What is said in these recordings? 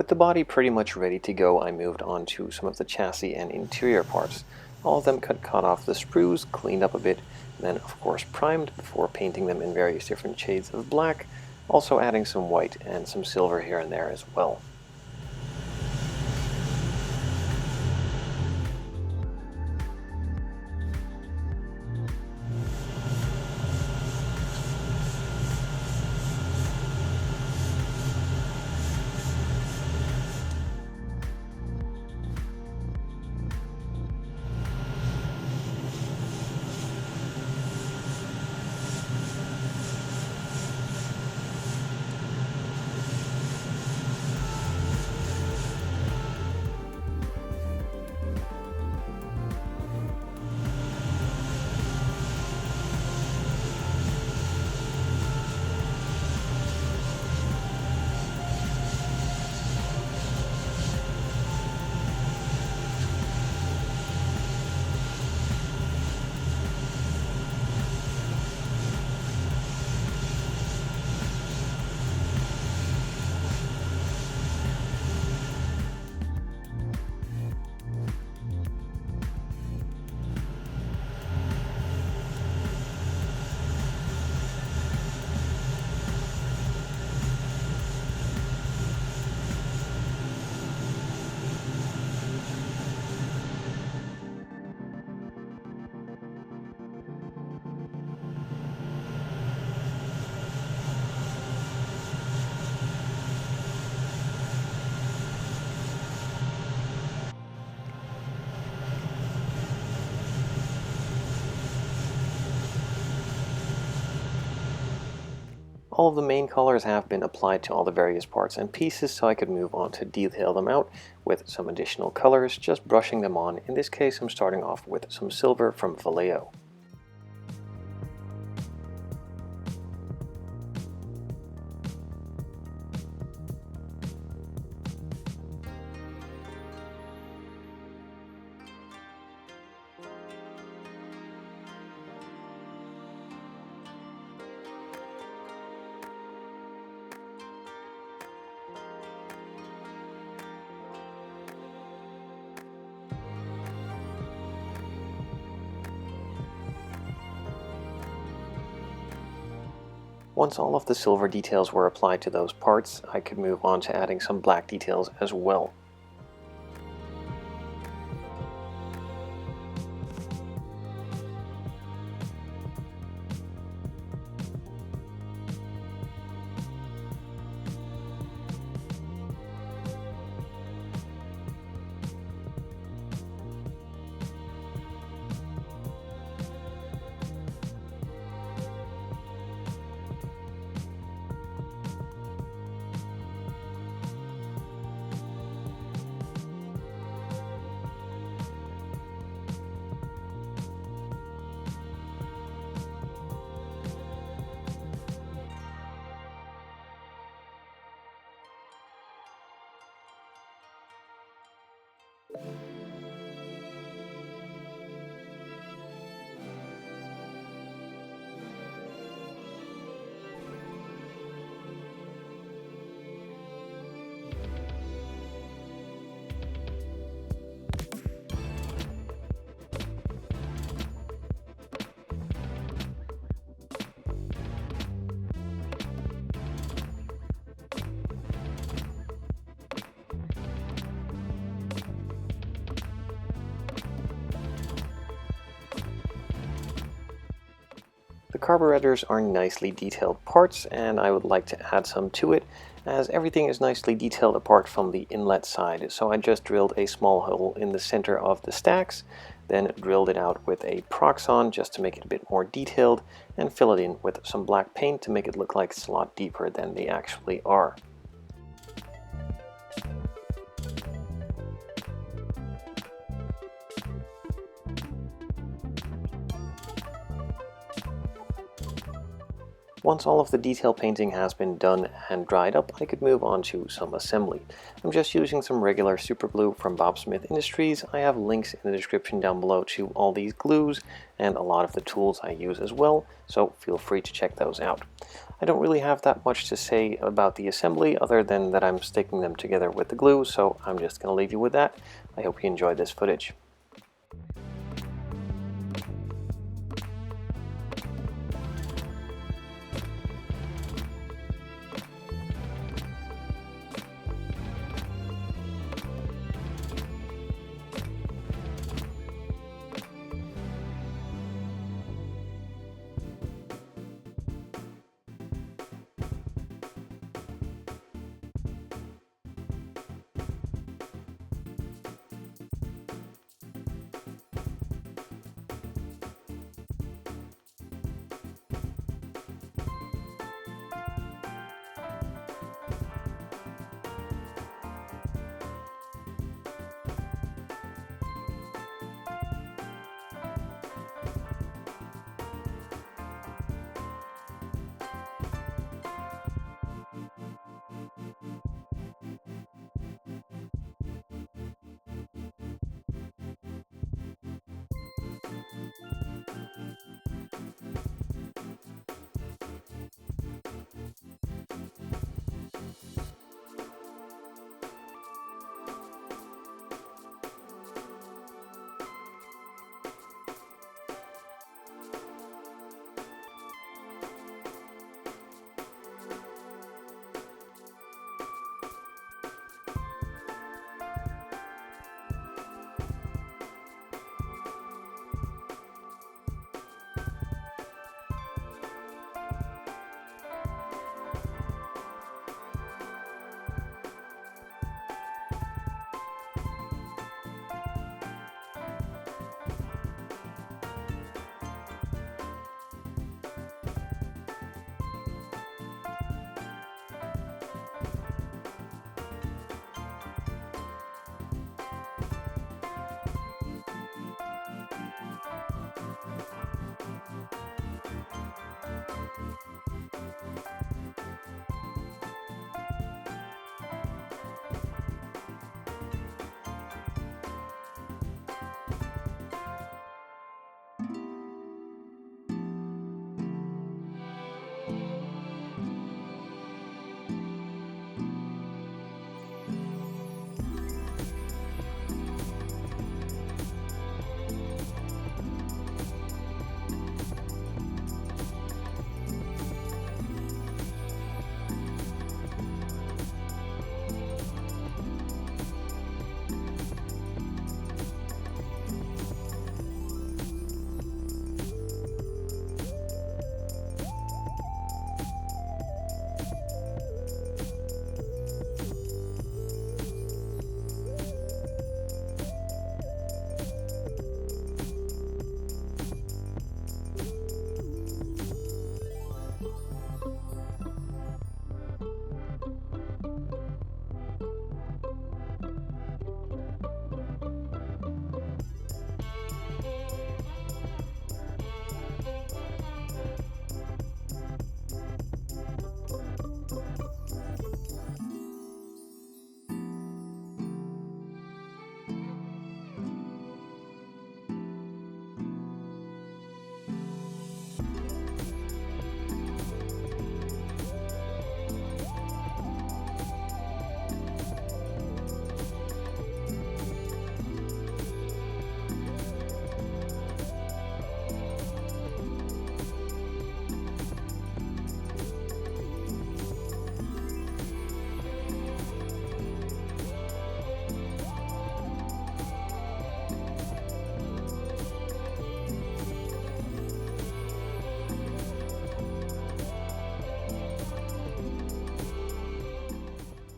With the body pretty much ready to go, I moved on to some of the chassis and interior parts. All of them cut off the sprues, cleaned up a bit, and then of course primed before painting them in various different shades of black, also adding some white and some silver here and there as well. All of the main colors have been applied to all the various parts and pieces, so I could move on to detail them out with some additional colors, just brushing them on. In this case, I'm starting off with some silver from Vallejo. Once all of the silver details were applied to those parts, I could move on to adding some black details as well. The carburetors are nicely detailed parts, and I would like to add some to it, as everything is nicely detailed apart from the inlet side. So I just drilled a small hole in the center of the stacks, then drilled it out with a Proxon just to make it a bit more detailed, and fill it in with some black paint to make it look like it's a lot deeper than they actually are. Once all of the detail painting has been done and dried up, I could move on to some assembly. I'm just using some regular super glue from Bob Smith Industries. I have links in the description down below to all these glues and a lot of the tools I use as well, so feel free to check those out. I don't really have that much to say about the assembly other than that I'm sticking them together with the glue, so I'm just going to leave you with that. I hope you enjoyed this footage.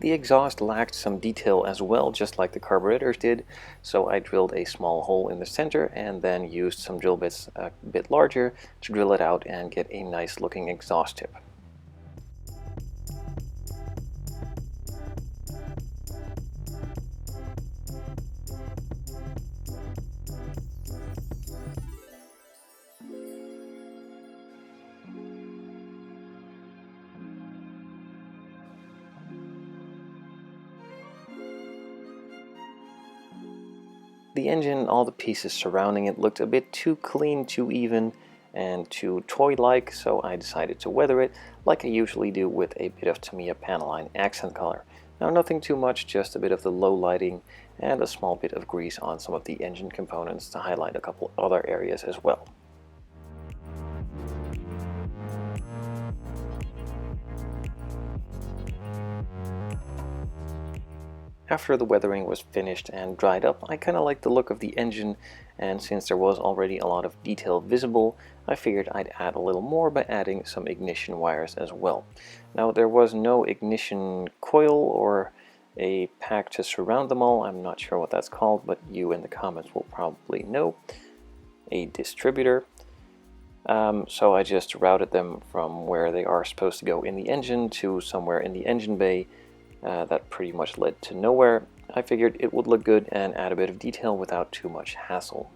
The exhaust lacked some detail as well, just like the carburetors did, so I drilled a small hole in the center and then used some drill bits a bit larger to drill it out and get a nice looking exhaust tip. The engine, all the pieces surrounding it, looked a bit too clean, too even, and too toy-like, so I decided to weather it like I usually do with a bit of Tamiya Panelline accent color. Now nothing too much, just a bit of the low lighting and a small bit of grease on some of the engine components to highlight a couple other areas as well. After the weathering was finished and dried up, I kind of liked the look of the engine, and since there was already a lot of detail visible, I figured I'd add a little more by adding some ignition wires as well. Now there was no ignition coil or a pack to surround them all. I'm not sure what that's called, but you in the comments will probably know. A distributor. So I just routed them from where they are supposed to go in the engine to somewhere in the engine bay. That pretty much led to nowhere. I figured it would look good and add a bit of detail without too much hassle.